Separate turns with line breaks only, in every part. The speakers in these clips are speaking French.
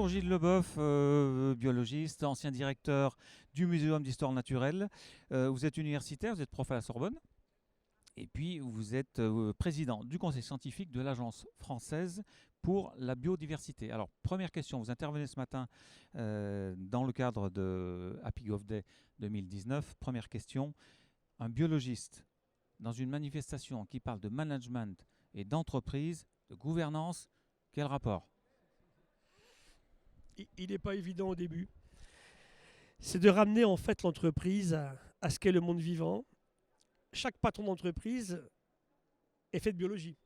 Bonjour Gilles Leboeuf, biologiste, ancien directeur du Muséum d'histoire naturelle. Vous êtes universitaire, vous êtes prof à la Sorbonne, et puis vous êtes président du conseil scientifique de l'Agence française pour la biodiversité. Alors, première question, vous intervenez ce matin dans le cadre de Happy Golf Day 2019. Première question, un biologiste dans une manifestation qui parle de management et d'entreprise, de gouvernance, quel rapport?
Il n'est pas évident au début. C'est de ramener en fait l'entreprise à ce qu'est le monde vivant. Chaque patron d'entreprise est fait de biologie.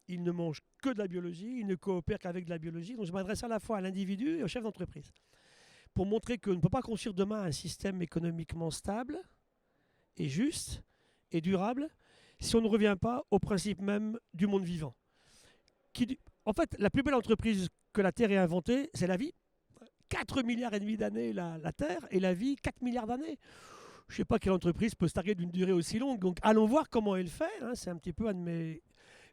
Il ne mange que de la biologie, il ne coopère qu'avec de la biologie. Donc je m'adresse à la fois à l'individu et au chef d'entreprise. Pour montrer qu'on ne peut pas construire demain un système économiquement stable et juste et durable si on ne revient pas au principe même du monde vivant. En fait, la plus belle entreprise que la Terre ait inventée, c'est la vie. 4 milliards et demi d'années la Terre et la vie 4 milliards d'années. Je ne sais pas quelle entreprise peut se targuer d'une durée aussi longue. Donc allons voir comment elle fait. Hein. C'est un petit peu une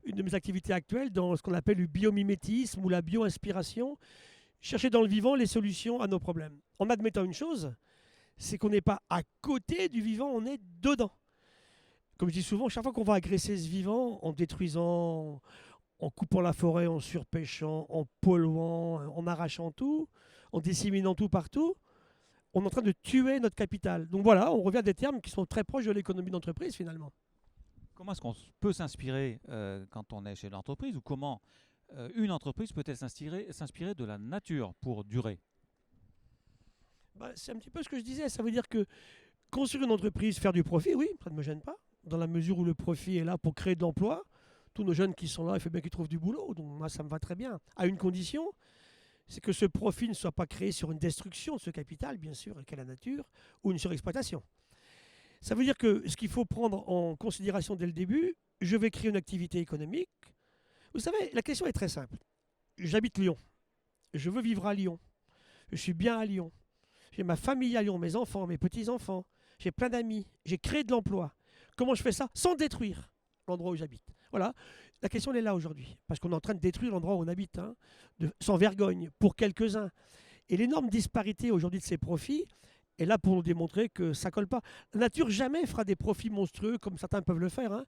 de mes activités actuelles dans ce qu'on appelle le biomimétisme ou la bio-inspiration. Chercher dans le vivant les solutions à nos problèmes. En admettant une chose, c'est qu'on n'est pas à côté du vivant, on est dedans. Comme je dis souvent, chaque fois qu'on va agresser ce vivant en détruisant, en coupant la forêt, en surpêchant, en polluant, en arrachant tout, en disséminant tout partout, on est en train de tuer notre capital. Donc voilà, on revient à des termes qui sont très proches de l'économie d'entreprise finalement.
Comment est-ce qu'on peut s'inspirer quand on est chez l'entreprise ou comment une entreprise peut-elle s'inspirer de la nature pour durer?
C'est un petit peu ce que je disais. Ça veut dire que construire une entreprise, faire du profit, oui, ça ne me gêne pas. Dans la mesure où le profit est là pour créer de l'emploi, tous nos jeunes qui sont là, il faut bien qu'ils trouvent du boulot. Donc moi, ça me va très bien. À une condition, c'est que ce profit ne soit pas créé sur une destruction de ce capital, bien sûr, qu'est la nature, ou une surexploitation. Ça veut dire que ce qu'il faut prendre en considération dès le début, je vais créer une activité économique. Vous savez, la question est très simple. J'habite Lyon. Je veux vivre à Lyon. Je suis bien à Lyon. J'ai ma famille à Lyon, mes enfants, mes petits-enfants. J'ai plein d'amis. J'ai créé de l'emploi. Comment je fais ça sans détruire l'endroit où j'habite? Voilà. La question elle est là aujourd'hui. Parce qu'on est en train de détruire l'endroit où on habite, hein, sans vergogne, pour quelques-uns. Et l'énorme disparité aujourd'hui de ces profits est là pour nous démontrer que ça ne colle pas. La nature jamais fera des profits monstrueux comme certains peuvent le faire. Hein.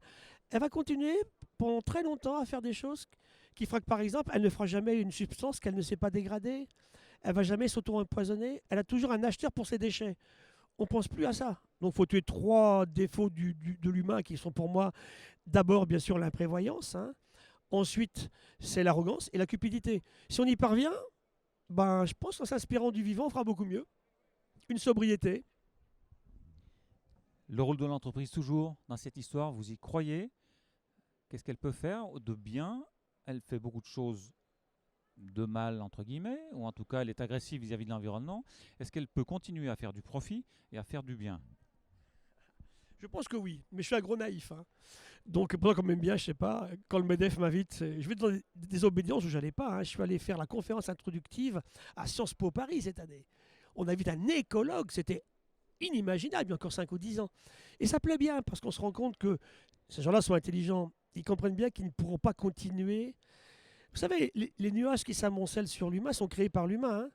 Elle va continuer pendant très longtemps à faire des choses qui fera que, par exemple, elle ne fera jamais une substance qu'elle ne sait pas dégrader. Elle va jamais s'auto-empoisonner. Elle a toujours un acheteur pour ses déchets. On ne pense plus à ça. Donc il faut tuer trois défauts de l'humain qui sont pour moi d'abord bien sûr l'imprévoyance, hein. Ensuite c'est l'arrogance et la cupidité. Si on y parvient, je pense qu'en s'inspirant du vivant on fera beaucoup mieux. Une sobriété.
Le rôle de l'entreprise toujours dans cette histoire, vous y croyez? Qu'est-ce qu'elle peut faire de bien? Elle fait beaucoup de choses de mal, entre guillemets, ou en tout cas elle est agressive vis-à-vis de l'environnement. Est-ce qu'elle peut continuer à faire du profit et à faire du bien?
Je pense que oui, mais je suis agro-naïf. Hein. Donc, pour quand même bien, je sais pas, quand le MEDEF m'invite, je vais dans des obédiences où j'allais pas. Hein. Je suis allé faire la conférence introductive à Sciences Po Paris cette année. On invite un écologue, c'était inimaginable il y a encore 5 ou 10 ans. Et ça plaît bien parce qu'on se rend compte que ces gens-là sont intelligents. Ils comprennent bien qu'ils ne pourront pas continuer. Vous savez, les nuages qui s'amoncellent sur l'humain sont créés par l'humain. Hein.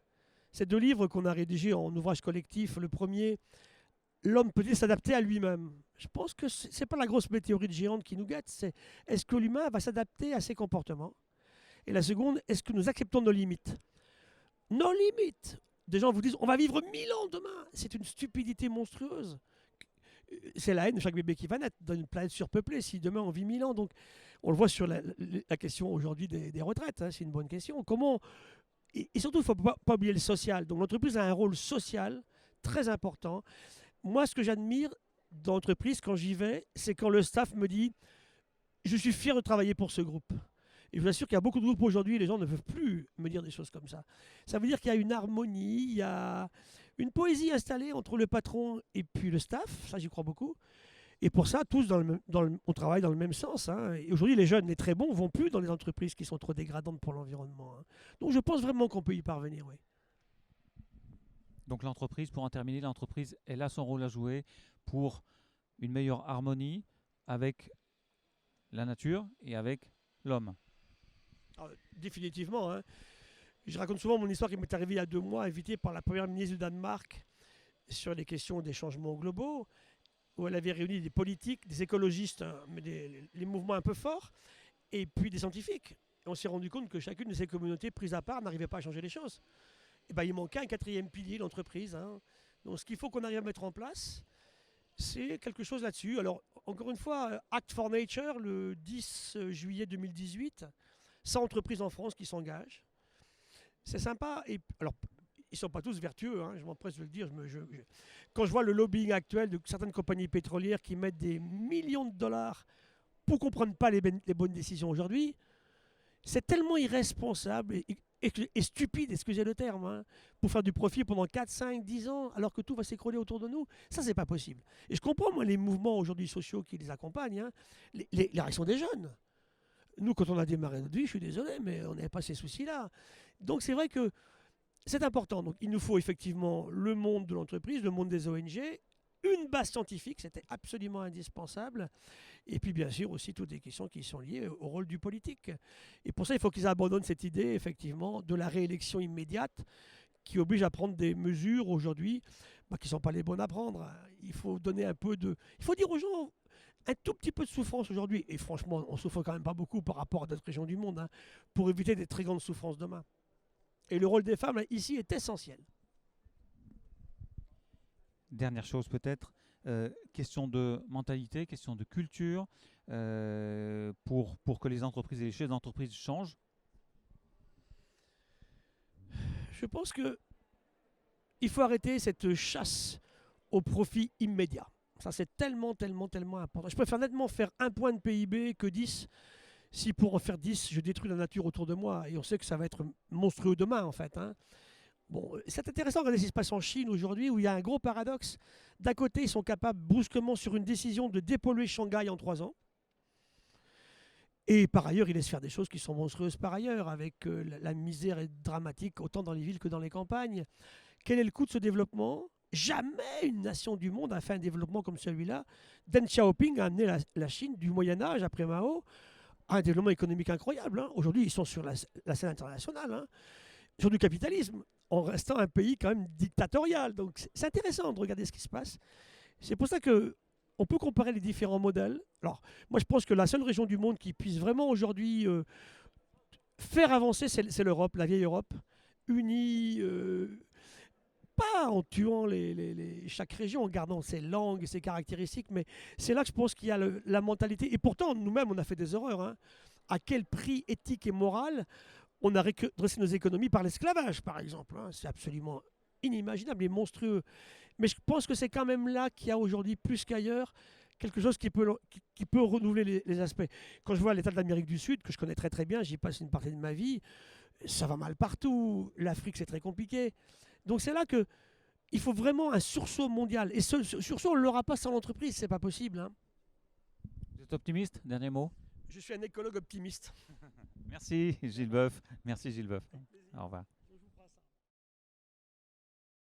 Ces deux livres qu'on a rédigés en ouvrage collectif, le premier, l'homme peut-il s'adapter à lui-même? Je pense que ce n'est pas la grosse météorite géante qui nous guette, c'est est-ce que l'humain va s'adapter à ses comportements? Et la seconde, est-ce que nous acceptons nos limites? Nos limites! Des gens vous disent on va vivre 1000 ans demain. C'est une stupidité monstrueuse. C'est la haine de chaque bébé qui va naître dans une planète surpeuplée si demain on vit 1000 ans. Donc on le voit sur la question aujourd'hui des retraites. Hein, c'est une bonne question. Comment et surtout, il ne faut pas oublier le social. Donc l'entreprise a un rôle social très important. Moi, ce que j'admire dans l'entreprise quand j'y vais, c'est quand le staff me dit je suis fier de travailler pour ce groupe. Et je vous assure qu'il y a beaucoup de groupes aujourd'hui, les gens ne peuvent plus me dire des choses comme ça. Ça veut dire qu'il y a une harmonie, il y a une poésie installée entre le patron et puis le staff, ça j'y crois beaucoup. Et pour ça, tous on travaille dans le même sens. Hein. Et aujourd'hui, les jeunes, les très bons, vont plus dans les entreprises qui sont trop dégradantes pour l'environnement. Hein. Donc je pense vraiment qu'on peut y parvenir, oui.
Donc l'entreprise, pour en terminer, l'entreprise, elle a son rôle à jouer pour une meilleure harmonie avec la nature et avec l'homme.
Alors, définitivement, hein. Je raconte souvent mon histoire qui m'est arrivée il y a 2 mois, invitée par la première ministre du Danemark sur les questions des changements globaux, où elle avait réuni des politiques, des écologistes, hein, mais les mouvements un peu forts, et puis des scientifiques. Et on s'est rendu compte que chacune de ces communautés prises à part n'arrivait pas à changer les choses. Et ben, il manquait un quatrième pilier, l'entreprise, hein. Donc ce qu'il faut qu'on arrive à mettre en place, c'est quelque chose là-dessus. Alors, encore une fois, Act for Nature, le 10 juillet 2018, 100 entreprises en France qui s'engagent. C'est sympa. Et, alors, ils ne sont pas tous vertueux, hein, je m'empresse de le dire. Quand je vois le lobbying actuel de certaines compagnies pétrolières qui mettent des millions de dollars pour qu'on ne prenne pas les bonnes décisions aujourd'hui, c'est tellement irresponsable et stupide, excusez le terme, hein, pour faire du profit pendant 4, 5, 10 ans, alors que tout va s'écrouler autour de nous. Ça, c'est pas possible. Et je comprends, moi, les mouvements aujourd'hui sociaux qui les accompagnent, hein, la réaction des jeunes. Nous, quand on a démarré notre vie, je suis désolé, mais on n'avait pas ces soucis-là. Donc, c'est vrai que c'est important. Donc, il nous faut effectivement le monde de l'entreprise, le monde des ONG, une base scientifique, c'était absolument indispensable. Et puis, bien sûr, aussi toutes les questions qui sont liées au rôle du politique. Et pour ça, il faut qu'ils abandonnent cette idée, effectivement, de la réélection immédiate qui oblige à prendre des mesures aujourd'hui qui ne sont pas les bonnes à prendre. Il faut donner un peu de... Il faut dire aux gens un tout petit peu de souffrance aujourd'hui. Et franchement, on souffre quand même pas beaucoup par rapport à d'autres régions du monde, hein, pour éviter des très grandes souffrances demain. Et le rôle des femmes, là, ici, est essentiel.
Dernière chose peut-être, question de mentalité, question de culture, pour que les entreprises et les chefs d'entreprise changent.
Je pense que il faut arrêter cette chasse au profit immédiat. Ça, c'est tellement, tellement, tellement important. Je préfère nettement faire 1 point de PIB que 10. Si pour en faire 10, je détruis la nature autour de moi. Et on sait que ça va être monstrueux demain, en fait, hein. Bon, c'est intéressant de regarder ce qui se passe en Chine aujourd'hui, où il y a un gros paradoxe. D'un côté, ils sont capables brusquement sur une décision de dépolluer Shanghai en 3 ans. Et par ailleurs, ils laissent faire des choses qui sont monstrueuses par ailleurs, avec la misère est dramatique autant dans les villes que dans les campagnes. Quel est le coût de ce développement? Jamais une nation du monde a fait un développement comme celui-là. Deng Xiaoping a amené la Chine du Moyen-Âge, après Mao, à un développement économique incroyable, hein. Aujourd'hui, ils sont sur la scène internationale, hein, sur du capitalisme, en restant un pays quand même dictatorial. Donc c'est intéressant de regarder ce qui se passe. C'est pour ça que on peut comparer les différents modèles. Alors, moi, je pense que la seule région du monde qui puisse vraiment aujourd'hui faire avancer, c'est l'Europe, la vieille Europe, unie, pas en tuant chaque région, en gardant ses langues et ses caractéristiques, mais c'est là que je pense qu'il y a la mentalité. Et pourtant, nous-mêmes, on a fait des horreurs, hein. À quel prix éthique et moral on a redressé nos économies par l'esclavage, par exemple, hein. C'est absolument inimaginable et monstrueux. Mais je pense que c'est quand même là qu'il y a aujourd'hui, plus qu'ailleurs, quelque chose qui peut renouveler les aspects. Quand je vois l'état de l'Amérique du Sud, que je connais très très bien, j'y passe une partie de ma vie, ça va mal partout. L'Afrique, c'est très compliqué. Donc c'est là que il faut vraiment un sursaut mondial. Et ce sursaut, on ne l'aura pas sans l'entreprise, c'est pas possible, hein.
Vous êtes optimiste? Dernier mot?
Je suis un écologue optimiste.
Merci Gilles Boeuf. Merci Gilles Boeuf. Au revoir.